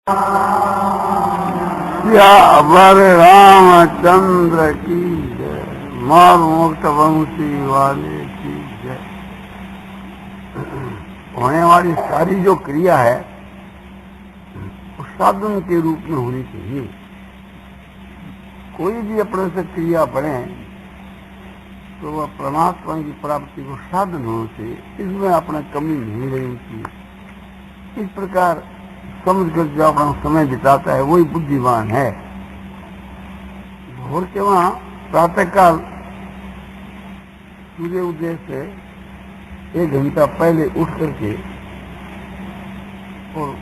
या अवर रामचंद्र की जय, मोर मुक्त वंशी वाले की जय। होने वाली सारी जो क्रिया है वो साधन के रूप में होनी चाहिए। कोई भी अपने से क्रिया बढ़े तो वह परमात्मा की प्राप्ति को साधन होना चाहिए, इसमें अपना कमी नहीं रहनी चाहिए। इस प्रकार समझ कर जो अपना समय बिताता है वही बुद्धिमान है। भोर के वहां प्रातःकाल सूर्य उदय से 1 घंटा पहले उठ करके और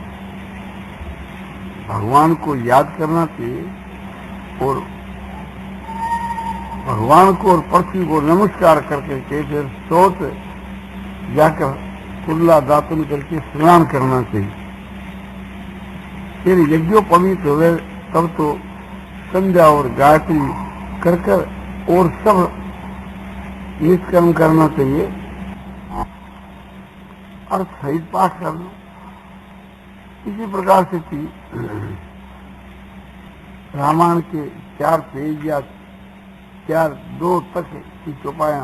भगवान को याद करना चाहिए और भगवान को और पृथ्वी को नमस्कार करके फिर सोच जाकर कुल्ला दातुन करके स्नान करना चाहिए। फिर यज्ञोपवीत हुए तब तो संध्या और गायत्री कर और सब निष्कर्म करना चाहिए और सहित पाठ करना। इसी प्रकार से थी रामायण के 4 पेज या 4-2 तक की चौपाया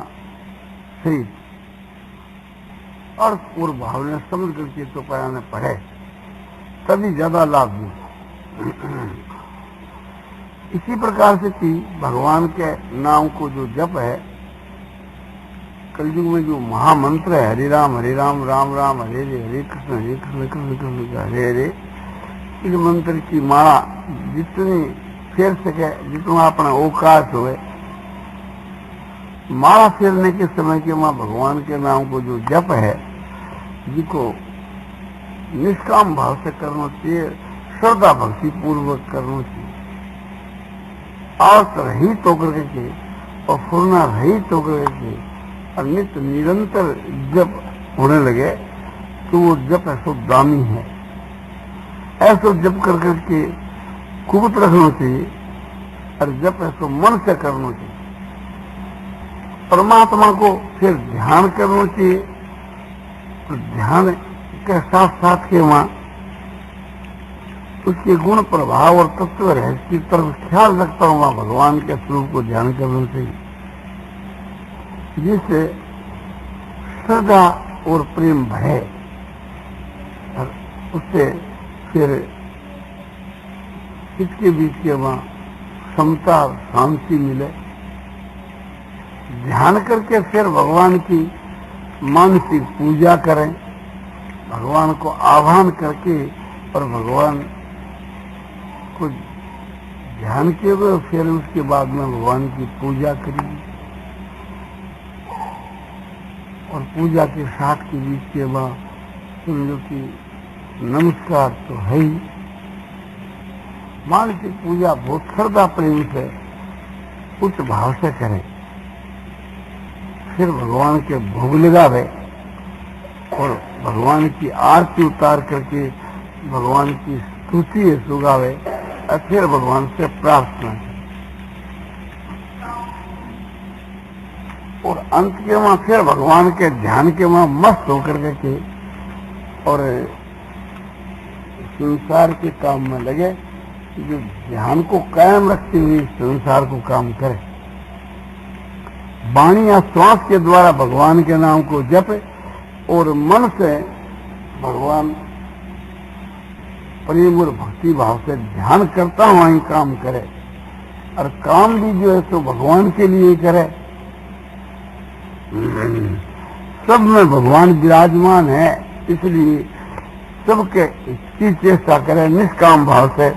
सहित अर्थ और भावना समझ करके चौपाया ने पढ़े तभी ज्यादा लाभ मिले। इसी प्रकार से थी भगवान के नाम को जो जप है, कलयुग में जो महामंत्र है हरे राम राम राम हरे हरे कृष्ण कृष्ण कृष्ण हरे हरे, इस मंत्र की माला जितनी फेर सके, जितना अपना अवकाश हुए, माला फेरने के समय के वहां भगवान के नाम को जो जप है जिसको निष्काम भाव से करना चाहिए, श्रद्धा भक्ति पूर्वक करना चाहिए। आस रहित होकर के और फुरना रहित होकर के और नित्य निरंतर जप होने लगे तो वो जप ऐसा दामी है। ऐसा जप कर करके कुबत रखना चाहिए और जप ऐसा मन से करना चाहिए। परमात्मा को फिर ध्यान करना चाहिए, तो ध्यान के साथ साथ के वहां उसके गुण प्रभाव और तत्व रहस्य की तरफ ख्याल रखता हूं वहां भगवान के स्वरूप को ध्यान करना चाहिए, जिससे श्रद्धा और प्रेम बढ़े और उससे फिर इसके बीच के वहां समता और शांति मिले। ध्यान करके फिर भगवान की मानसिक पूजा करें, भगवान को आह्वान करके और भगवान को ध्यान किए हुए फिर उसके बाद में भगवान की पूजा करिए और पूजा के साथ के बीच के बाद समझो कि नमस्कार तो है ही। मानसिक पूजा बहुत श्रद्धा प्रेम से उच्च भाव से करें, फिर भगवान के भोग लगावे और भगवान की आरती उतार करके भगवान की स्तुति सुगावे और फिर भगवान से प्रार्थना करें और अंत के वहां फिर भगवान के ध्यान के वहां मस्त होकर के और संसार के काम में लगे, जो ध्यान को कायम रखते हुए संसार को काम करे। वाणी या श्वास के द्वारा भगवान के नाम को जपे और मन से भगवान प्रेम और भक्ति भाव से ध्यान करता हुआ ही काम करे और काम भी जो है तो भगवान के लिए करे। सब में भगवान विराजमान है, इसलिए सबके की चेष्टा करे निष्काम भाव से।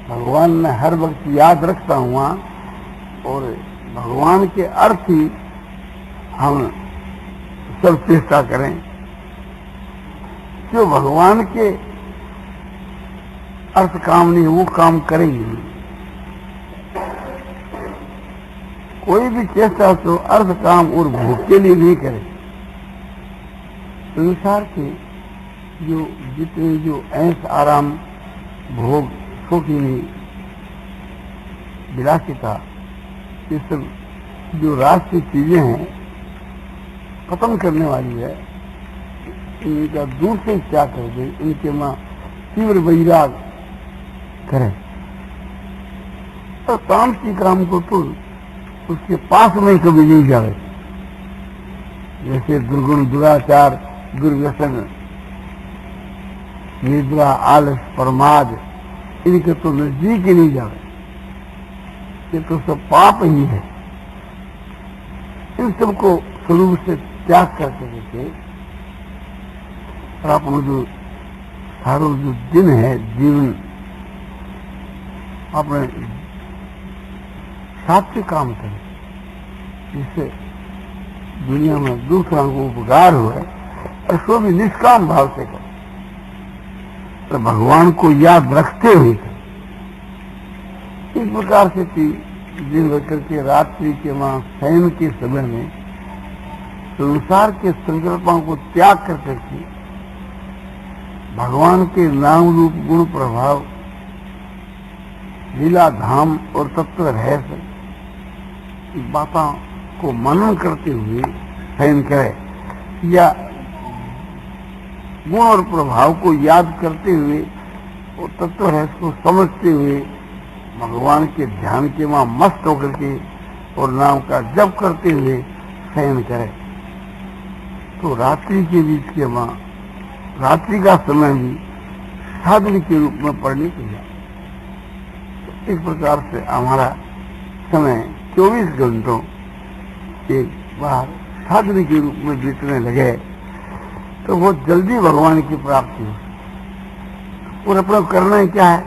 भगवान ने हर वक्त याद रखता हुआ और भगवान के अर्थ ही हम सब चेष्टा करें। जो भगवान के अर्थ काम नहीं वो काम करेंगे नहीं। कोई भी चेष्टा तो अर्थ काम और भोग के लिए नहीं करे। संसार के जो जितने जो ऐश आराम भोग सुखी विलासिता ये सब जो राष्ट्रीय चीजें हैं खत्म करने वाली है, इनका दूर से त्याग कर दे, इनके मां तीव्र वैराग करे। तो तामसी काम को तो उसके पास में कभी नहीं जाए। जैसे दुर्गुण, दुराचार, दुर्व्यसन, निद्रा, आलस, प्रमाद, इनके तो नजदीक ही नहीं जाए। ये तो सब पाप ही है। इन सबको स्वरूप से त्याग करके देखे और अपना जो सारो जो दिन है, जीवन अपने सात्विक काम करें, जिससे दुनिया में दूसरा को उपकार हुआ और सो भी निष्काम भाव से करें, तो भगवान को याद रखते हुए करें। इस प्रकार से दिन भर करके रात्रि के वहां शयन के समय में संसार के संकल्पों को त्याग कर करके भगवान के नाम रूप गुण प्रभाव, लीला धाम और तत्व रहस्य बातों को मनन करते हुए शयन करे, या गुण और प्रभाव को याद करते हुए और तत्व रहस्य को समझते हुए भगवान के ध्यान के वहां मस्त होकर के और नाम का जप करते हुए शयन करे, तो रात्रि के बीच के वहां रात्रि का समय भी साधन के रूप में पढ़ने के लिए। तो इस प्रकार से हमारा समय 24 घंटों एक बार साधन के रूप में बीतने लगे तो बहुत जल्दी भगवान की प्राप्ति हो। और अपना करना है क्या है?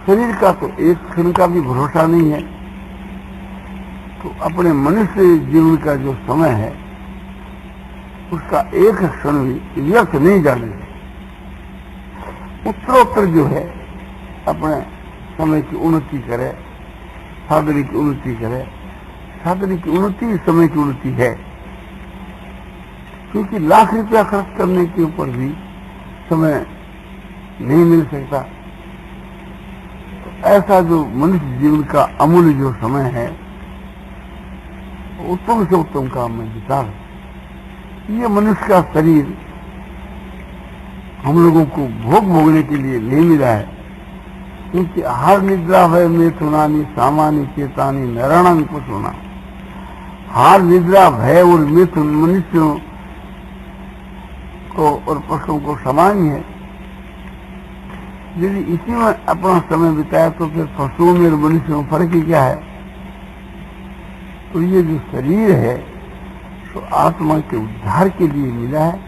शरीर का तो एक क्षण का भी भरोसा नहीं है, तो अपने मनुष्य जीवन का जो समय है उसका एक क्षण भी व्यर्थ नहीं जाने दें। उत्तरोत्तर जो है अपने समय की उन्नति करे, साधन की उन्नति करे। साधन की उन्नति समय की उन्नति है, क्योंकि लाख रुपया खर्च करने के ऊपर भी समय नहीं मिल सकता। ऐसा जो मनुष्य जीवन का अमूल्य जो समय है, उत्तम से उत्तम काम में बिता है। ये मनुष्य का शरीर हम लोगों को भोग भोगने के लिए नहीं मिला है, क्योंकि हर निद्रा भय मिथुनानी सामान्य चेतानी नरणं कुसुना। हर निद्रा भय और मिथुन मनुष्यों को और पशुओं को समान है। यदि इसी में अपना समय बिताया तो फिर पशुओं में और मनुष्यों में फर्क ही क्या है? तो ये जो शरीर है तो आत्मा के उद्धार के लिए मिला है,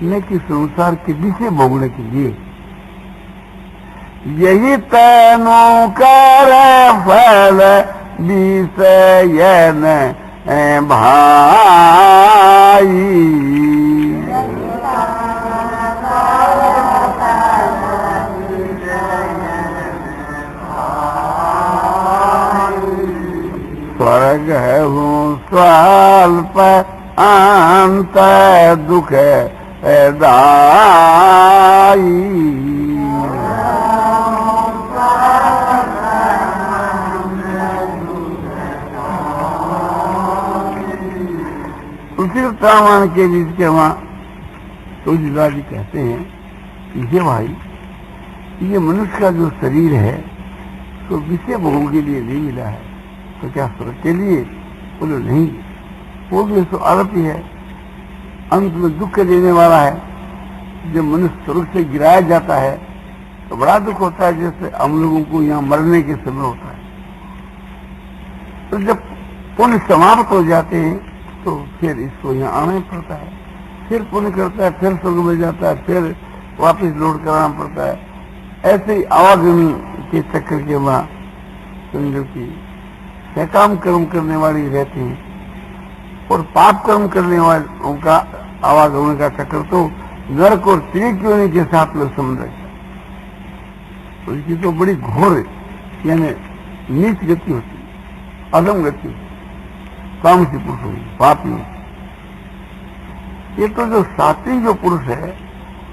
न कि संसार के विषय भोगने के लिए। यही तैनो कर फल विषय न भाई। स्वर्ग हूँ स्वल्प अंत दुख दाई। उसी प्रामाण के बीच के वहां तुलसीदास जी कहते हैं कि ये भाई, ये मनुष्य का जो शरीर है तो विषय भोगों के लिए नहीं मिला है, तो क्या स्वर्ग के लिए? बोलो नहीं, वो भी तो अल्प ही है, अंत में दुख देने वाला है। जब मनुष्य स्वर्ग से गिराया जाता है तो बड़ा दुख होता है, जैसे हम लोगों को यहाँ मरने के समय होता है। तो जब पुण्य समाप्त हो जाते हैं तो फिर इसको यहाँ आना ही पड़ता है, फिर पुण्य करता है, फिर स्वर्ग में जाता है, फिर वापस लौट कराना पड़ता है। ऐसे ही आवागमन के चक्कर के वहां समझो कि सकाम कर्म करने वाली रहती हैं, और पाप कर्म करने वालों का आवागमन का चक्कर तो नरक और त्रिकोणी के साथ में समुद्र है। तो इसकी तो बड़ी घोर यानी नीच गति होती है, अधम गति होती है, तामसी पुरुष होगी, पापी। ये तो जो सात्विक जो पुरुष है,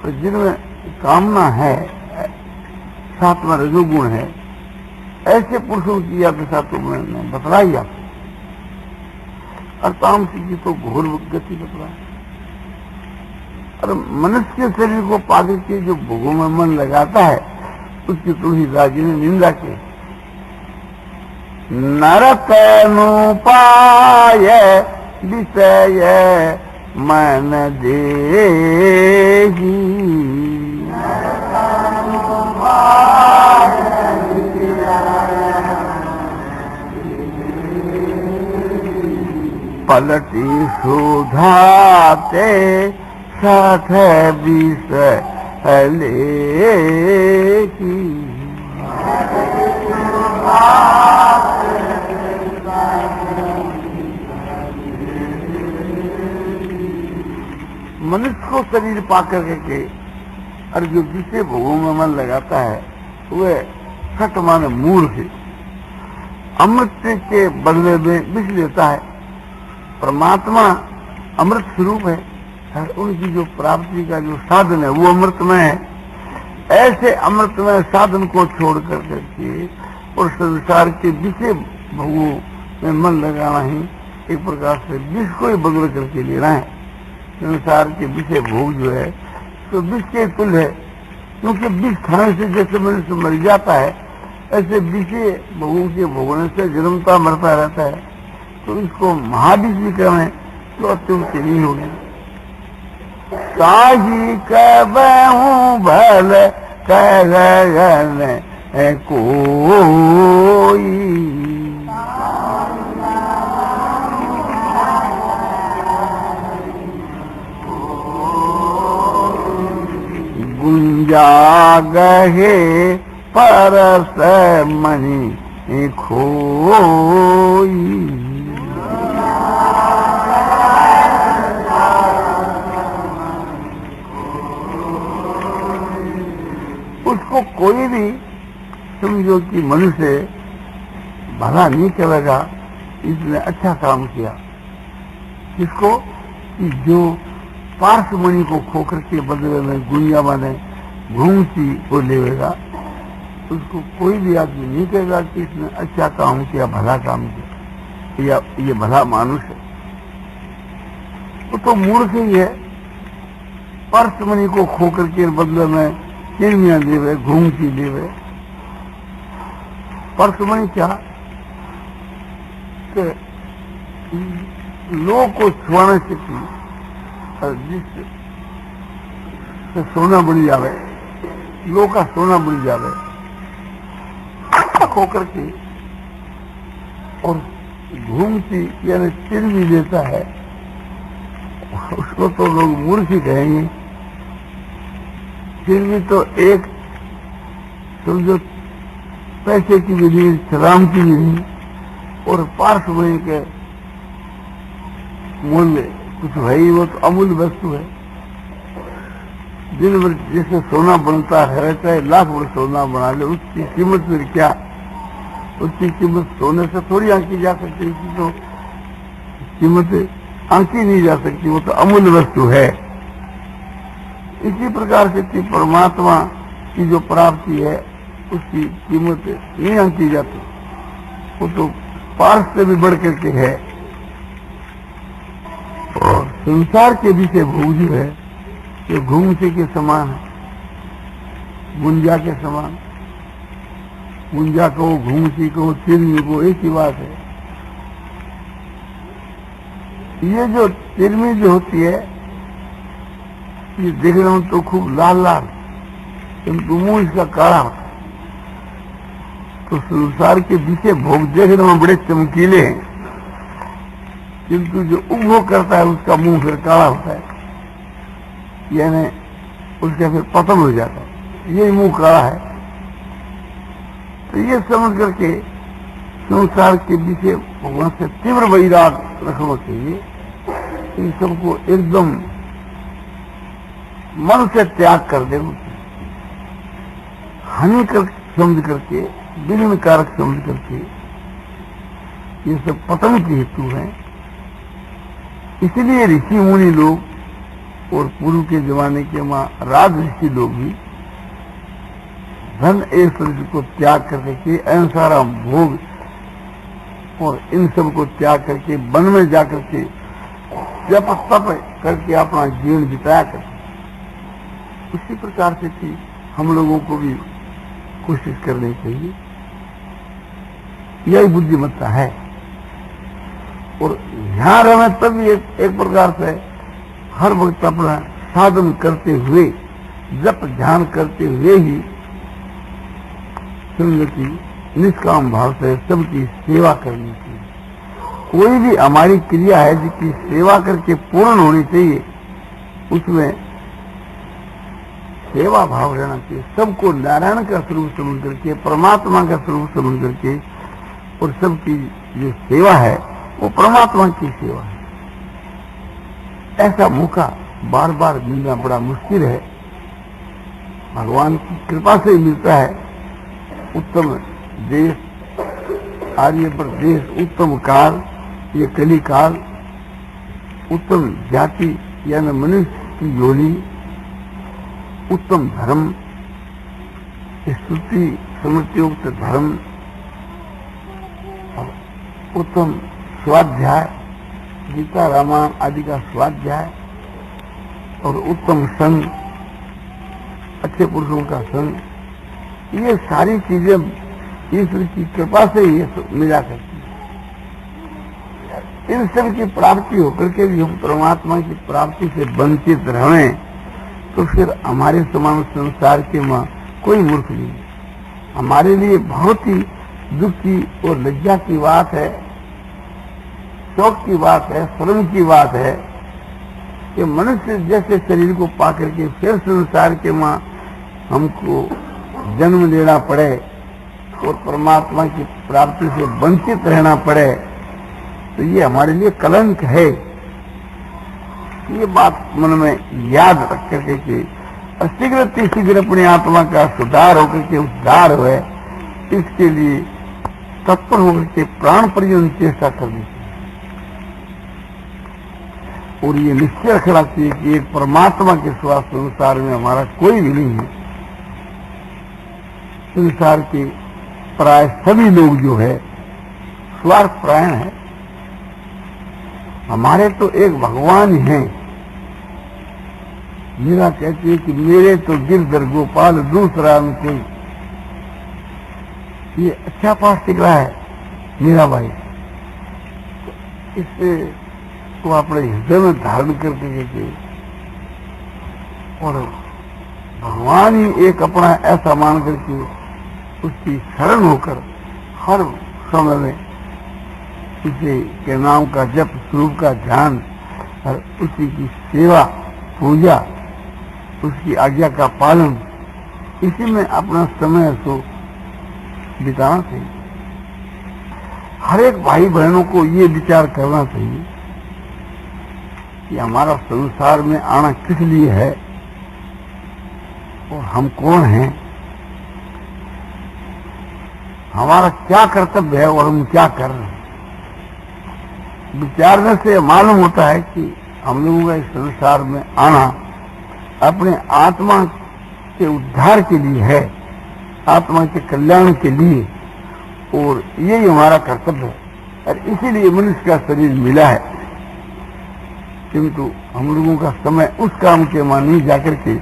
तो जिनमें कामना है, साथ में रजोगुण है, ऐसे पुरुषों की या दशा तो मैंने बतलाई आपको। और तामसी की तो घोर गति बतला। और मनुष्य के शरीर को पाकर के जो भोगों में मन लगाता है उसकी तुलसीदास जी ने निंदा की। नरतनुपाय विषय मन देही, पलटी सुधाते साथ विषय लेकी। मनुष्य को शरीर पाकर के और जो जिसे भोगों में मन लगाता है वह सट माने मूर्ख है, अमृत के बदले में विष लेता है। परमात्मा अमृत स्वरूप है और उनकी जो प्राप्ति का जो साधन है वो अमृतमय है। ऐसे अमृतमय साधन को छोड़ करके और संसार के विषय भोगों में मन लगाना ही एक प्रकार से विष को ही बदल करके लेना है। संसार के विषय भोग जो है तो विष के तुल्य है, क्योंकि विष खाने से जैसे मनुष्य मर जाता है ऐसे विषय भोगों के भोगने से जन्मता मरता रहता है। तो इसको महाविष भी कहें तो अत्युक्त नहीं होगा। काजी कहूं भल कहन कोई, गुंजा गहे परस मणि खोई। उसको कोई भी समझो कि मनुष्य भला नहीं करेगा, इसने अच्छा काम किया। किसको? कि जो पार्श्वमणि को खोकर के बदले में गुंजा माने घूमती को लेगा, उसको कोई भी आदमी नहीं कहेगा कि इसने अच्छा काम किया, भला काम किया, या ये भला मानुष है। वो तो मूर्ख ही है। पार्श्वमणि को खोकर के बदले में चिड़मियां देवे, घूमती देवे। पार्श्वमणि क्या कि लोग को छुआने से जिससे सोना बन जावे, लोग का सोना बन जावे होकर के और घूमती यानी चिर भी देता है, उसको तो लोग मूर्ख ही कहेंगे। फिर भी तो एक समझो पैसे की भी नहीं, शराब की भी नहीं, और पार्श्वमणि के मूल्य कुछ है ही, वो तो अमूल्य वस्तु है। दिन भर जैसे सोना बनता है, चाहे लाख भर सोना बना ले, उसकी कीमत फिर क्या? उसकी कीमत सोने से थोड़ी आंकी जा सकती, उसकी तो कीमत आंकी नहीं जा सकती, वो तो अमूल्य वस्तु है। इसी प्रकार से परमात्मा की जो प्राप्ति है उसकी कीमत नहीं आंकी जाती, वो तो पार्श से भी बढ़ करके है। और संसार के विषय भोग जो है ये घूमसे के समान है, गुंजा के समान। गुंजा कहो, घूमसी कहो, तिरमी को, एक ही बात है। ये जो तिरमी जो होती है ये देखने में तो खूब लाल लाल, किंतु मुंह इसका काला होता है। तो संसार के विषय भोग देखने में बड़े चमकीले हैं, किंतु जो उपभोग करता है उसका मुंह फिर काला होता है, यानी उसका फिर पतन हो जाता है। यही मुंह काला है। तो ये समझ करके संसार के विषय भगवान से तीव्र वैराग रखना चाहिए। इन सबको एकदम मन से त्याग कर देना चाहिए। हानिकारक समझ करके, विघ्न कारक समझ करके ये सब पतन की हेतु है। इसलिए ऋषि मुनि लोग और पूर्व के जमाने के राज ऋषि लोग भी धन ऐश्वर्य को त्याग करके, अहिंसा भोग और इन सब को त्याग करके वन में जाकर के जप तप करके अपना जीवन बिताया करते। उसी प्रकार से कि हम लोगों को भी कोशिश करनी चाहिए। यही बुद्धिमत्ता है। और ध्यान रहना तब एक प्रकार से हर वक्त अपना साधन करते हुए, जप ध्यान करते हुए ही समझो कि निष्काम भाव से सबकी सेवा करनी चाहिए। कोई भी हमारी क्रिया है जिसकी सेवा करके पूर्ण होनी चाहिए, उसमें सेवा भाव रहना चाहिए। सबको नारायण का स्वरूप समझ करके, परमात्मा का स्वरूप समझ करके, और सबकी जो सेवा है वो परमात्मा की सेवा है। ऐसा मौका बार बार मिलना बड़ा मुश्किल है। भगवान की कृपा से मिलता है। उत्तम देश, आर्य प्रदेश, उत्तम काल, ये कली काल, उत्तम जाति यानी मनुष्य की योनि, उत्तम धर्म, स्तुति स्मृतियुक्त धर्म, उत्तम स्वाध्याय, गीता रामायण आदि का स्वाध्याय, और उत्तम संग, अच्छे पुरुषों का संग, ये सारी चीजें ईश्वर की कृपा से ही मिला करती है। इन सब की प्राप्ति होकर के भी हम परमात्मा की प्राप्ति से वंचित रहें तो फिर हमारे समान संसार के मां कोई मूर्ख नहीं है। हमारे लिए बहुत ही दुख की और लज्जा की बात है, शौक की बात है, शर्म की बात है कि मनुष्य जैसे शरीर को पा करके फिर संसार के मां हमको जन्म लेना पड़े और परमात्मा की प्राप्ति से वंचित रहना पड़े, तो ये हमारे लिए कलंक है। ये बात मन में याद रख करके कि शीघ्र अपनी आत्मा का सुधार होकर के उद्धार हुए, इसके लिए तत्पर होकर के प्राण पर्यंत चेष्टा करनी चाहिए। और ये निश्चय रखना चाहिए कि एक परमात्मा के सिवा संसार में हमारा कोई भी नहीं है। संसार के प्राय सभी लोग जो है स्वार्थ परायण है। हमारे तो एक भगवान ही हैं। मीरा कहती है कि मेरे तो गिरधर गोपाल दूसरा में कोई। ये अच्छा पाठ सीख रहा है मीरा भाई। इससे तो अपने हृदय में धारण करके और भगवान ही एक अपना ऐसा मान करके उसकी शरण होकर हर समय में उसी के नाम का जप, स्वरूप का ध्यान और उसी की सेवा, पूजा, उसकी आज्ञा का पालन, इसी में अपना समय तो बिताना चाहिए। हर एक भाई बहनों को ये विचार करना चाहिए कि हमारा संसार में आना किस लिए है और हम कौन हैं, हमारा क्या कर्तव्य है और हम क्या कर रहे हैं। विचारने से मालूम होता है कि हम लोगों का इस संसार में आना अपने आत्मा के उद्धार के लिए है, आत्मा के कल्याण के लिए, और यही हमारा कर्तव्य है। और इसीलिए मनुष्य का शरीर मिला है। किंतु हम लोगों का समय उस काम के मां नहीं जाकर के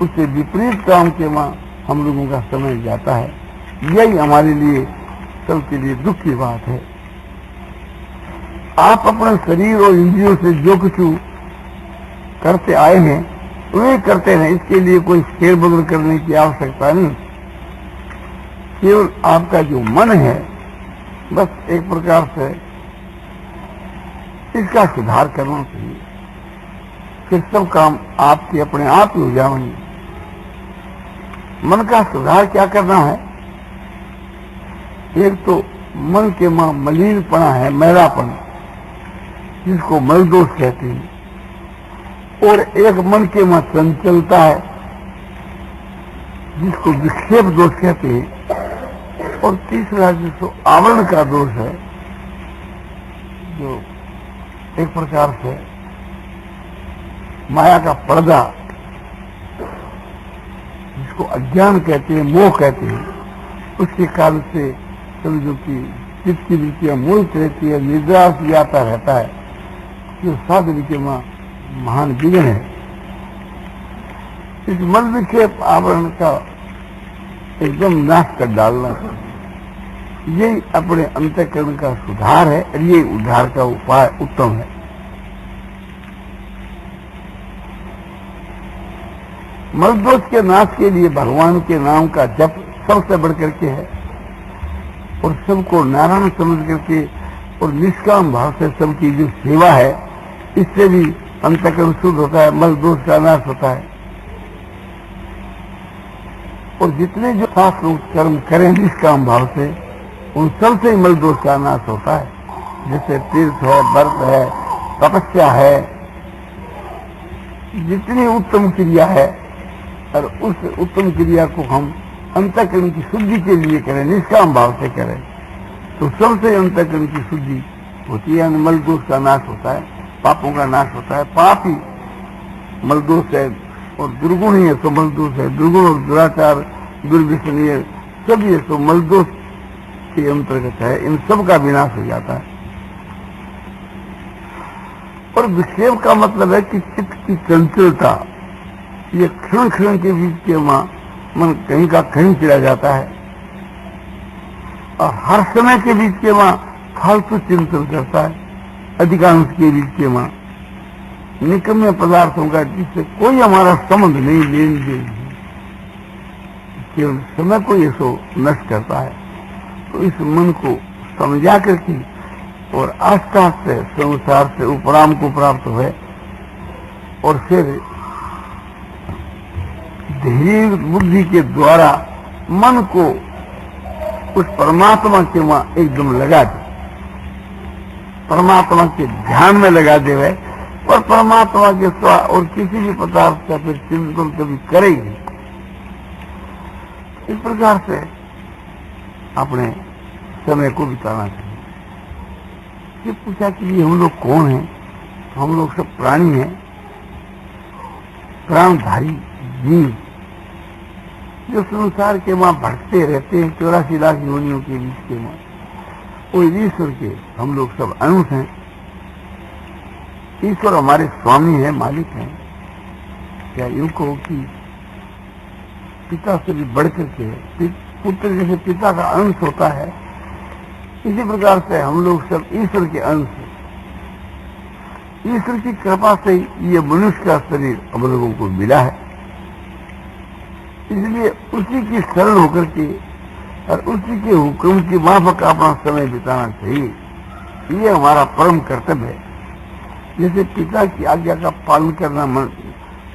उससे विपरीत काम के मां हम लोगों का समय जाता है। यही हमारे लिए सबके लिए दुख की बात है। आप अपने शरीर और इंद्रियों से जो कुछ करते आए हैं वही करते हैं, इसके लिए कोई फेर बदल करने की आवश्यकता नहीं। केवल आपका जो मन है बस एक प्रकार से इसका सुधार करना चाहिए, फिर सब काम आपके अपने आप ही हो जाएंगे। मन का सुधार क्या करना है? एक तो मन के मां मलिनपना है, मैलापन, जिसको मल दोष कहते हैं, और एक मन के मां चंचलता है जिसको विक्षेप दोष कहते हैं, और तीसरा जिसको आवरण का दोष है, जो एक प्रकार से माया का पर्दा, जिसको अज्ञान कहते हैं, मोह कहते हैं, उसके कारण से समझो कि चित्त की वृत्तियां मूर्त रहती है, निद्रा से आता रहता है, जो साधन के मां महान विघ्न है। इस मल विक्षेप आवरण का एकदम नाश कर डालना, यही अपने अंतःकरण का सुधार है और यही उद्धार का उपाय उत्तम है। मल दोष के नाश के लिए भगवान के नाम का जप सबसे बढ़ करके है और सबको नारायण समझ करके और निष्काम भाव से सबकी जो सेवा है, इससे भी अंतःकरण शुद्ध होता है, मल दोष का नाश होता है। और जितने जो शास्त्र कर्म करें निष्काम भाव से, उन सब से ही मल दोष का नाश होता है। जैसे तीर्थ है, व्रत है, तपस्या है, जितनी उत्तम क्रिया है, और उस उत्तम क्रिया को हम अंतःकरण की शुद्धि के लिए करें, निष्काम भाव से करें, तो सबसे अंतःकरण की शुद्धि होती है, मल दोष का नाश होता है, पापों का नाश होता है। पाप ही मल दोष है और दुर्गुण ही है तो मल दोष है, दुर्गुण और दुराचार, दुर्व्यसनीय सब ये तो मल दोष के अंतर्गत है। इन सब का विनाश हो जाता है। और विक्षेप का मतलब है कि चित्त की चंचलता, ये क्षण क्षण के बीच के मन कहीं का कहीं चला जाता है और हर समय के बीच के फालतू चिंतन करता है। अधिकांश के बीच के निकम्मे पदार्थों का जिससे कोई हमारा संबंध नहीं, लेन देन नहीं, केवल समय को ये सो नष्ट करता है। तो इस मन को समझा करके और आस्था से संसार से उपराम को प्राप्त हुए और फिर धीरे बुद्धि के द्वारा मन को उस परमात्मा के एकदम लगा दे, परमात्मा के ध्यान में लगा देवे और परमात्मा के स्वा और किसी भी पदार्थ का फिर चिंतन कभी करेगी। इस प्रकार से अपने समय को बिताना चाहिए। ये पूछा कि ये हम लोग कौन हैं? तो हम लोग सब प्राणी हैं, प्राणधारी जीव जो संसार के भटकते रहते हैं 84 लाख योनियों के बीच के वो ईश्वर के हम लोग सब अंश हैं। ईश्वर हमारे स्वामी है, मालिक हैं। क्या यूं कहो कि पिता से भी बढ़कर के पुत्र जैसे पिता का अंश होता है, इसी प्रकार से हम लोग सब ईश्वर के अंश हैं। ईश्वर की कृपा से ये मनुष्य का शरीर हम लोगों को मिला है, इसलिए उसी की शरण होकर के और उसी के हुक्म की माफक अपना समय बिताना चाहिए। ये हमारा परम कर्तव्य है। जैसे पिता की आज्ञा का पालन करना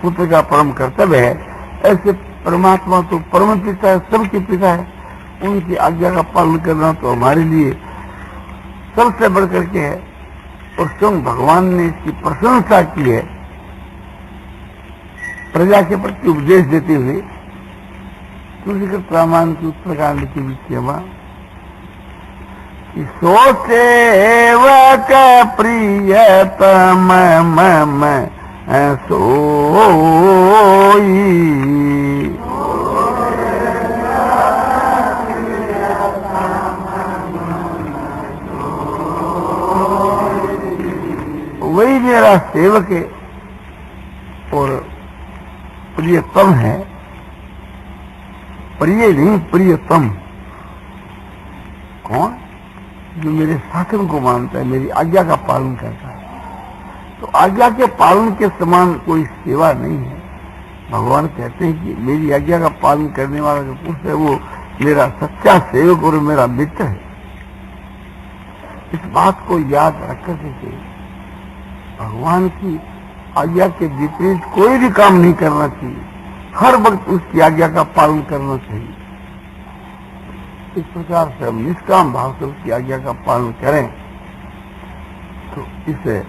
पुत्र का परम कर्तव्य है, ऐसे परमात्मा तो परम पिता है, सबके पिता है, उनकी आज्ञा का पालन करना तो हमारे लिए सबसे बढ़ करके है। और स्वयं भगवान ने इसकी प्रशंसा की है प्रजा के प्रति उपदेश देते हुए। तुलसीकृत रामायण की उत्तरकांड के विषय सो सेवक प्रियतम मम सोई, वही मेरा सेवक है और प्रियतम है। प्रिय नहीं, प्रियतम। कौन? जो मेरे शासन को मानता है, मेरी आज्ञा का पालन करता है। तो आज्ञा के पालन के समान कोई सेवा नहीं है। भगवान कहते हैं कि मेरी आज्ञा का पालन करने वाला जो पुरुष है वो मेरा सच्चा सेवक और मेरा मित्र है। इस बात को याद रखकर के भगवान की आज्ञा के विपरीत कोई भी काम नहीं करना चाहिए, हर वक्त उसकी आज्ञा का पालन करना चाहिए। इस प्रकार से हम निष्काम भाव से उसकी आज्ञा का पालन करें तो इससे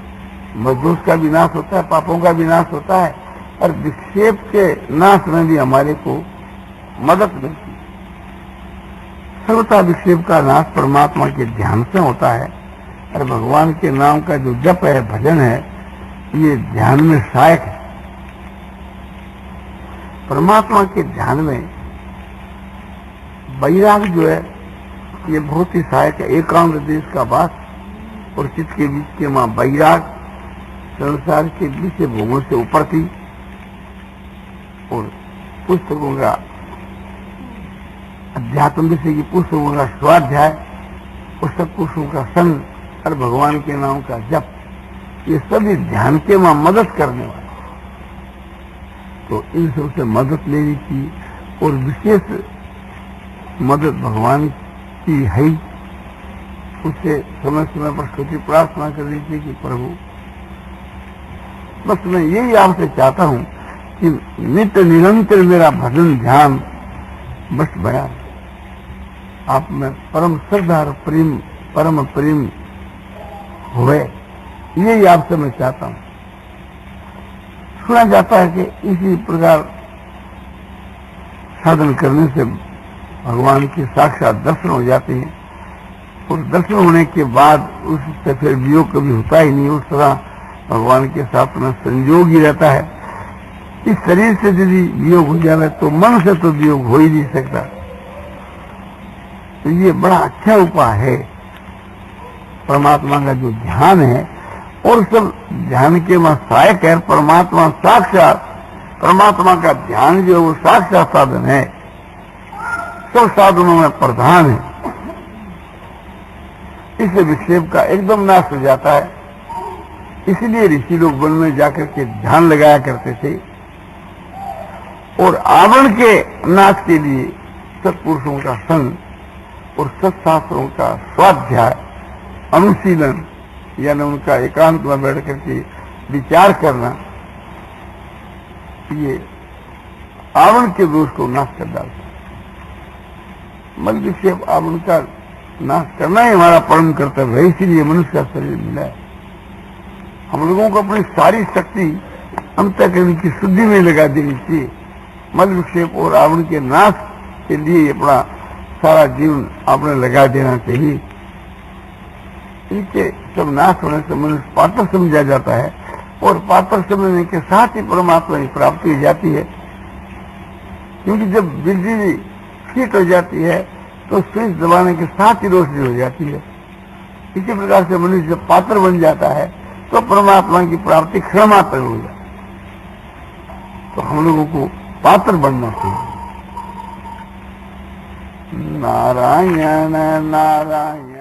मजदूर का विनाश होता है, पापों का विनाश होता है और विक्षेप के नाश में भी हमारे को मदद मिलती है। सर्वथा विक्षेप का नाश परमात्मा के ध्यान से होता है और भगवान के नाम का जो जप है, भजन है, ये ध्यान में सहायक है। परमात्मा के ध्यान में वैराग जो है ये बहुत ही सहायक है। एकांत देश का वास और चित्त के बीच के वैराग संसार के विषय भोगों से उपरती और पुस्तकों का अध्यात्म विषय की पुस्तकों का स्वाध्याय, पुस्तक पुरुषों का संग और भगवान के नाम का जप, ये सभी ध्यान के में मदद करने वाले। तो इन सबसे मदद लेनी चाहिए और विशेष मदद भगवान की है। उससे समय समय पर स्तुति प्रार्थना करनी चाहिए कि प्रभु, बस मैं यही आपसे चाहता हूं कि नित्य निरंतर मेरा भजन ध्यान बस बया, आप में परम श्रद्धा और प्रेम, परम प्रेम हुए, यही आपसे मैं चाहता हूं। सुना जाता है कि इसी प्रकार साधन करने से भगवान की साक्षात दर्शन हो जाते हैं और दर्शन होने के बाद उससे फिर वियोग कभी होता ही नहीं। उस तरह भगवान के साथ में संयोग ही रहता है। इस शरीर से यदि वियोग हो जाए तो मन से तो वियोग हो ही नहीं सकता। तो ये बड़ा अच्छा उपाय है परमात्मा का जो ध्यान है, और सब ध्यान के में सहायक है। परमात्मा साक्षात, परमात्मा का ध्यान जो है वो साक्षात साधन है, सब साधनों में प्रधान है। इससे विक्षेप का एकदम नाश हो जाता है। इसलिए ऋषि लोग वन में जाकर के ध्यान लगाया करते थे और आवरण के नाश के लिए सत्पुरुषों का संग और सत्शास्त्रों का स्वाध्याय, अनुशीलन, यानी उनका एकांत में बैठ करके विचार करना, ये आवरण के दोष को नाश कर डालता है। मल विक्षेप आवरण का नाश करना ही हमारा परम कर्तव्य है। इसीलिए मनुष्य का शरीर मिला है। हम लोगों को अपनी सारी शक्ति अंतःकरण की शुद्धि में लगा देनी चाहिए। मल विक्षेप और आवरण के नाश के लिए अपना सारा जीवन आपने लगा देना चाहिए। इनके सब नाश होने से मनुष्य पात्र समझा जाता है और पात्र समझने के साथ ही परमात्मा की प्राप्ति हो जाती है। क्योंकि जब बिजली फिट हो जाती है तो स्विच दबाने के साथ ही रोशनी हो जाती है। इसी प्रकार से मनुष्य जब पात्र बन जाता है तो परमात्मा की प्राप्ति क्षणमात्र हो जाती है। तो हम लोगों को पात्र बनना चाहिए। नारायण नारायण।